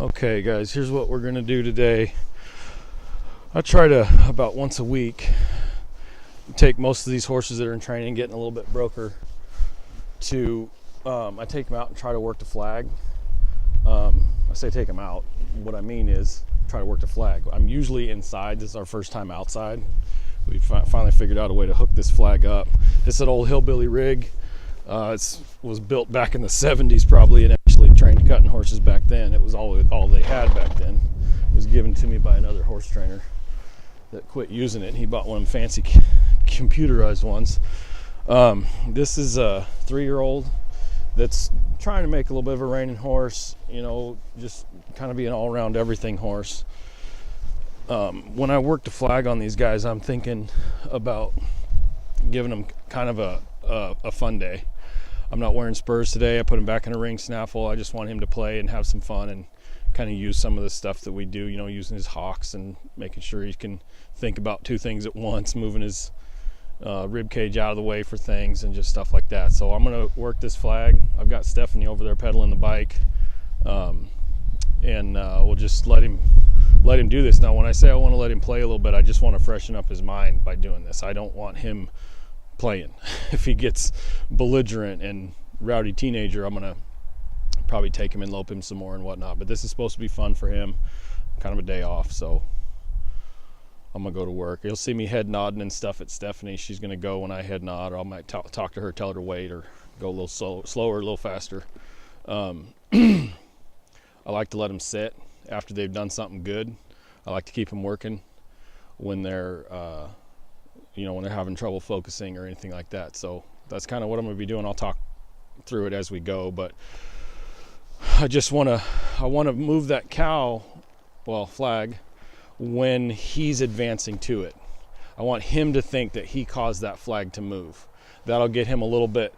Okay guys, here's what we're going to do today. I try to, about once a week, take most of these horses that are in training, getting a little bit broker, to, I take them out and try to work the flag. I say take them out. What I mean is try to work the flag. I'm usually inside. This is our first time outside. We finally figured out a way to hook this flag up. It's an old hillbilly rig. It was built back in the 70s probably, and actually trained cutting horses back then. It was all they had back then. It was given to me by another horse trainer that quit using it, and he bought one of them fancy computerized ones. This is a 3-year-old that's trying to make a little bit of a reining horse, just kind of be an all-around everything horse. When I work the flag on these guys, I'm thinking about giving them kind of a fun day. I'm not wearing spurs today. I put him back in a ring snaffle. I just want him to play and have some fun and kind of use some of the stuff that we do, using his hocks and making sure he can think about 2 things at once, moving his rib cage out of the way for things and just stuff like that. So I'm going to work this flag. I've got Stephanie over there pedaling the bike, and we'll just let him do this. Now when I say I want to let him play a little bit, I just want to freshen up his mind by doing this. I don't want him playing. If he gets belligerent and rowdy teenager, I'm gonna probably take him and lope him some more and whatnot, but this is supposed to be fun for him, kind of a day off. So I'm gonna go to work. You'll see me head nodding and stuff at Stephanie. She's gonna go when I head nod, or I might talk to her, tell her to wait, or go a little slower, a little faster. I like to let them sit after they've done something good. I like to keep them working when they're when they're having trouble focusing or anything like that. So that's kind of what I'm going to be doing. I'll talk through it as we go, but I want to move that flag when he's advancing to it. I want him to think that he caused that flag to move. That'll get him a little bit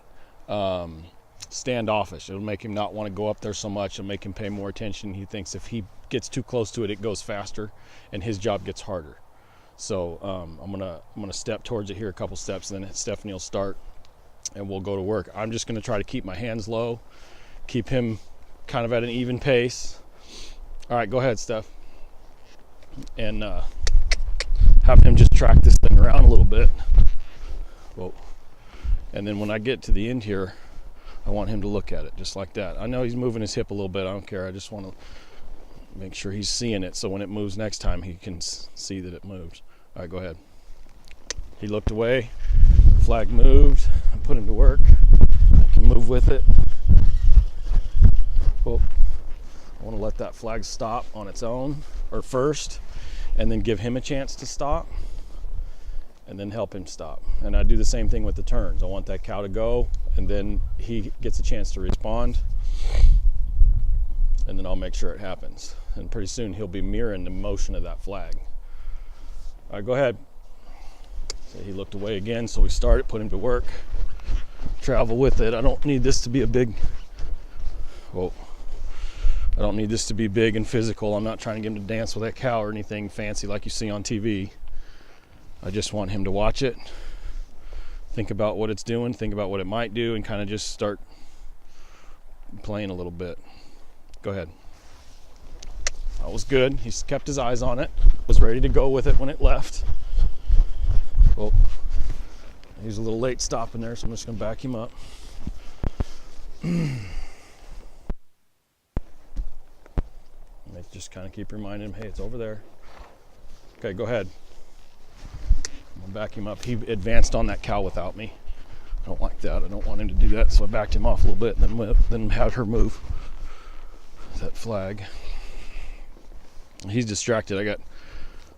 standoffish. It'll make him not want to go up there so much. It'll make him pay more attention. He thinks if he gets too close to it, it goes faster and his job gets harder. So I'm gonna step towards it here a couple steps, and then Stephanie will start and we'll go to work. I'm just gonna try to keep my hands low, keep him kind of at an even pace. All right, go ahead, Steph, and have him just track this thing around a little bit. Whoa. And then when I get to the end here, I want him to look at it just like that. I know he's moving his hip a little bit. I don't care. I just want to make sure he's seeing it, so when it moves next time, he can see that it moved. All right, go ahead. He looked away, flag moved, I put him to work. I can move with it. Well, I want to let that flag stop on its own, or first, and then give him a chance to stop, and then help him stop. And I do the same thing with the turns. I want that cow to go, and then he gets a chance to respond, and then I'll make sure it happens. And pretty soon he'll be mirroring the motion of that flag. All right, go ahead. So he looked away again, so we started, put him to work, travel with it. I don't need this to be I don't need this to be big and physical. I'm not trying to get him to dance with that cow or anything fancy like you see on TV. I just want him to watch it, think about what it's doing, think about what it might do, and kind of just start playing a little bit. Go ahead. That was good. He's kept his eyes on it, was ready to go with it when it left. Well, he's a little late stopping there, so I'm just going to back him up. Just kind of keep reminding him, hey, it's over there. Okay, go ahead. I'm going to back him up. He advanced on that cow without me. I don't like that. I don't want him to do that, so I backed him off a little bit and then had her move that flag. He's distracted. I got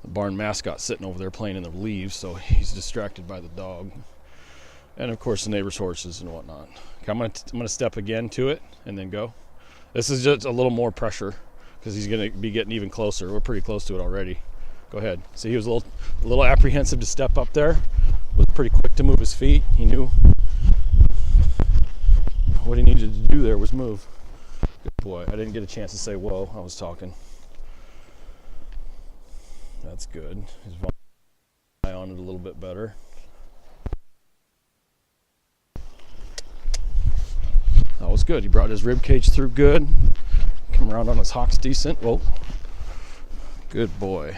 the barn mascot sitting over there playing in the leaves, so he's distracted by the dog, and of course the neighbor's horses and whatnot. Okay, I'm gonna step again to it and then go. This is just a little more pressure because he's gonna be getting even closer. We're pretty close to it already. Go ahead. See, he was a little apprehensive to step up there. Was pretty quick to move his feet. He knew what he needed to do there was move. Good boy. I didn't get a chance to say whoa. I was talking. That's good. His eye on it a little bit better. That was good. He brought his rib cage through good. Come around on his hocks decent. Whoa. Good boy.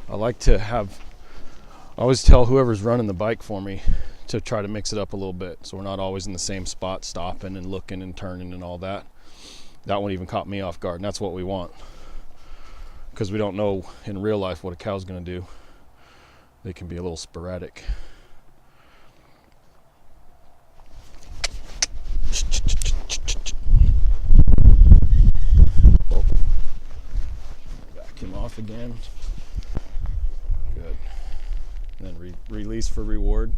I always tell whoever's running the bike for me to try to mix it up a little bit, so we're not always in the same spot, stopping and looking and turning and all that. That one even caught me off guard, and that's what we want, because we don't know in real life what a cow's going to do. They can be a little sporadic. Oh. Back him off again. Good. And then release for reward.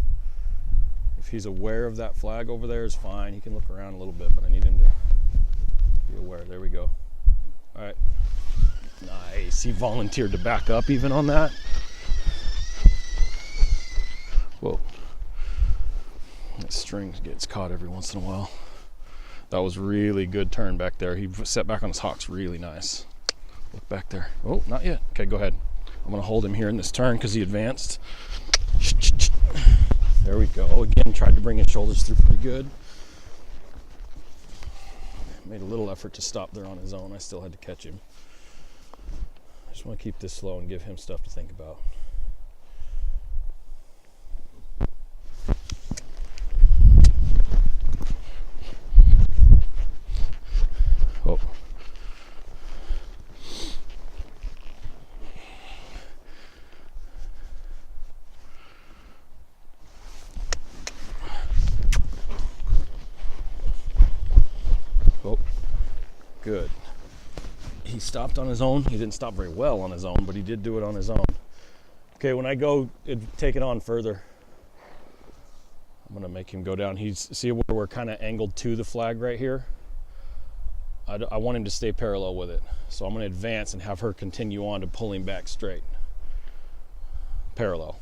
If he's aware of that flag over there, is fine. He can look around a little bit, but I need him to be aware. There we go. All right. Nice. He volunteered to back up even on that. Whoa. That string gets caught every once in a while. That was really good turn back there. He set back on his hocks really nice. Look back there. Oh, not yet. Okay, go ahead. I'm going to hold him here in this turn because he advanced. There we go. Again, tried to bring his shoulders through pretty good. Made a little effort to stop there on his own. I still had to catch him. I just want to keep this slow and give him stuff to think about. Oh. Oh, good. He stopped on his own. He didn't stop very well on his own, but he did do it on his own. Okay, when I go take it on further, I'm going to make him go down. See where we're kind of angled to the flag right here? I want him to stay parallel with it. So I'm going to advance and have her continue on to pull him back straight. Parallel.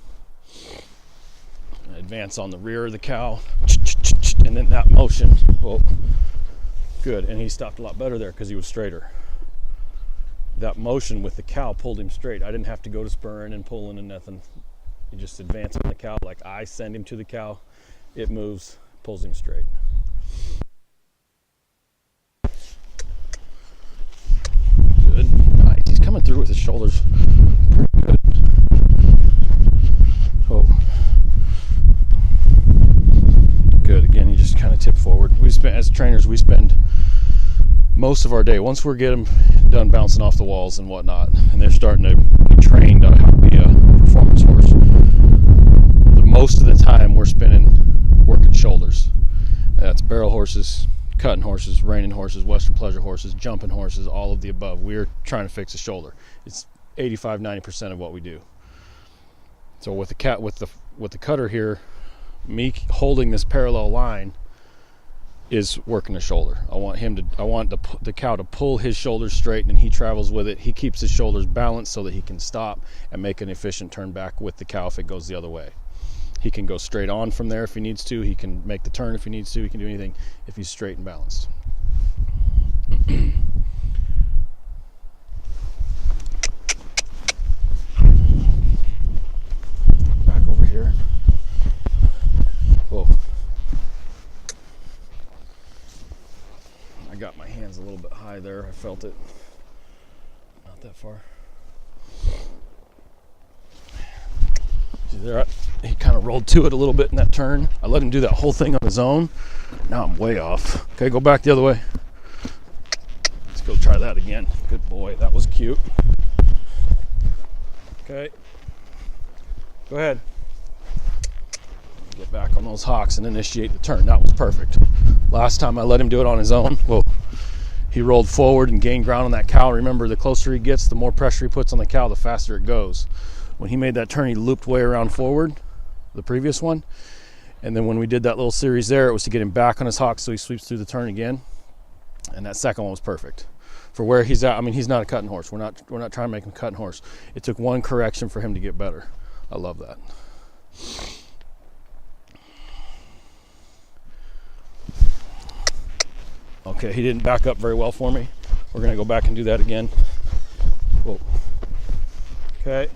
Advance on the rear of the cow. And then that motion. Oh, good. And he stopped a lot better there because he was straighter. That motion with the cow pulled him straight. I didn't have to go to spurring and pulling and nothing. He just advanced on the cow like I send him to the cow. It moves, pulls him straight. Nice. He's coming through with his shoulders pretty good. Oh. Good. Again, you just kind of tip forward. As trainers, we spend most of our day, once we get them done bouncing off the walls and whatnot, and they're starting to be trained on how to be a performance horse, most of the time we're spending working shoulders. That's barrel horses, cutting horses, reining horses, western pleasure horses, jumping horses, all of the above. We're trying to fix a shoulder. It's 85-90% of what we do. So with the cutter here, me holding this parallel line is working the shoulder. I want the cow to pull his shoulders straight, and he travels with it. He keeps his shoulders balanced so that he can stop and make an efficient turn back with the cow if it goes the other way. He can go straight on from there if he needs to. He can make the turn if he needs to. He can do anything if he's straight and balanced. Back over here. Whoa. I got my hands a little bit high there. I felt it. Not that far. See there, he kind of rolled to it a little bit in that turn. I let him do that whole thing on his own. Now I'm way off. Okay, go back the other way. Let's go try that again. Good boy, that was cute. Okay, go ahead. Get back on those hocks and initiate the turn. That was perfect. Last time I let him do it on his own, well, he rolled forward and gained ground on that cow. Remember, the closer he gets, the more pressure he puts on the cow, the faster it goes. When he made that turn, he looped way around forward, the previous one. And then when we did that little series there, it was to get him back on his hocks so he sweeps through the turn again. And that second one was perfect. For where he's at, I mean, he's not a cutting horse. We're not trying to make him a cutting horse. It took one correction for him to get better. I love that. Okay, he didn't back up very well for me. We're gonna go back and do that again. Whoa. Okay.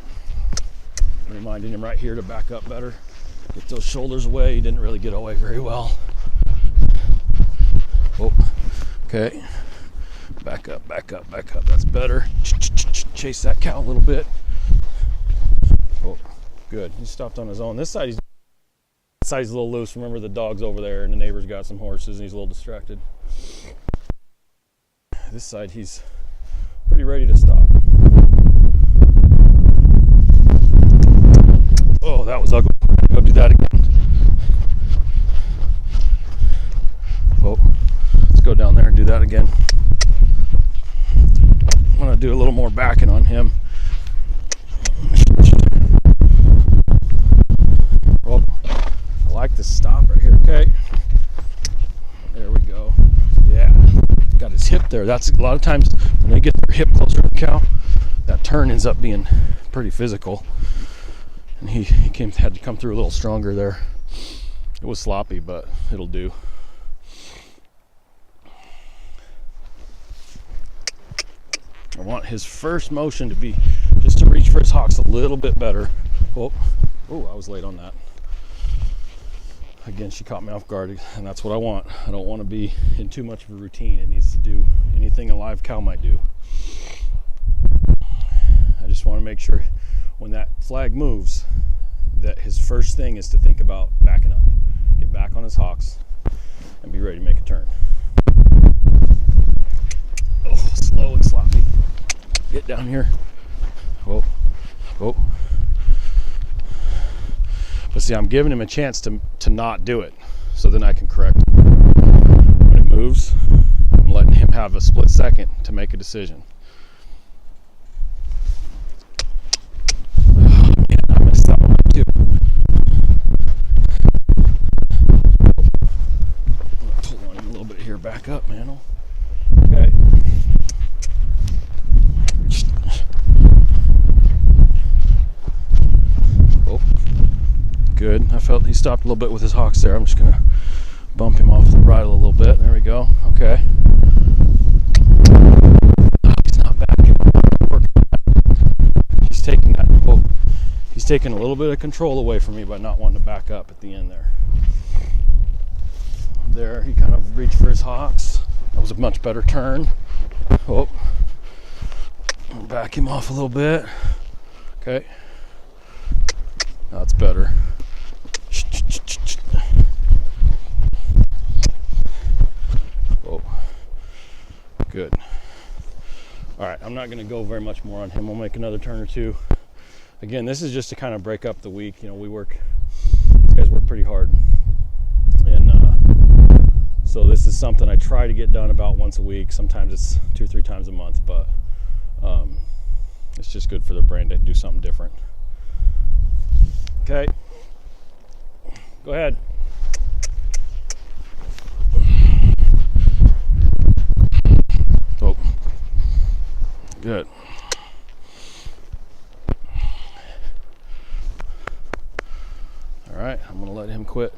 Reminding him right here to back up better. Get those shoulders away. He didn't really get away very well. Whoa. Okay. Back up, back up, back up. That's better. Chase that cow a little bit. Oh, good. He stopped on his own. This side, he's a little loose. Remember, the dog's over there, and the neighbor's got some horses, and he's a little distracted. This side, he's pretty ready to stop. Oh, that was ugly. Go do that again. Oh, let's go down there and do that again. I'm going to do a little more backing on him. Oh, I like this stop right here, okay? There we go. Yeah, got his hip there. That's a lot of times when they get their hip closer to the cow, that turn ends up being pretty physical. And he had to come through a little stronger there. It was sloppy, but it'll do. I want his first motion to be just to reach for his hocks a little bit better. Oh, I was late on that. Again, she caught me off guard, and that's what I want. I don't want to be in too much of a routine. It needs to do anything a live cow might do. I just want to make sure when that flag moves that his first thing is to think about backing up. Get back on his hocks and be ready to make a turn. Oh, slow and sloppy. Get down here. Whoa. But see, I'm giving him a chance to not do it, so then I can correct him. When it moves, I'm letting him have a split second to make a decision. Oh, man, I messed that one too. Pull on him a little bit here. Back up, man. Okay. Good. I felt he stopped a little bit with his hocks there. I'm just gonna bump him off the bridle a little bit. There we go. Okay. Oh, he's not backing. He's taking that. Oh, he's taking a little bit of control away from me by not wanting to back up at the end there. There, he kind of reached for his hocks. That was a much better turn. Oh, back him off a little bit. Okay. That's better. Oh, good. All right, I'm not going to go very much more on him. We'll make another turn or two. Again, this is just to kind of break up the week. You know, these guys work pretty hard. And so this is something I try to get done about once a week. Sometimes it's 2 or 3 times a month, but it's just good for their brain to do something different. Okay. Go ahead. Oh, good. All right, I'm going to let him quit.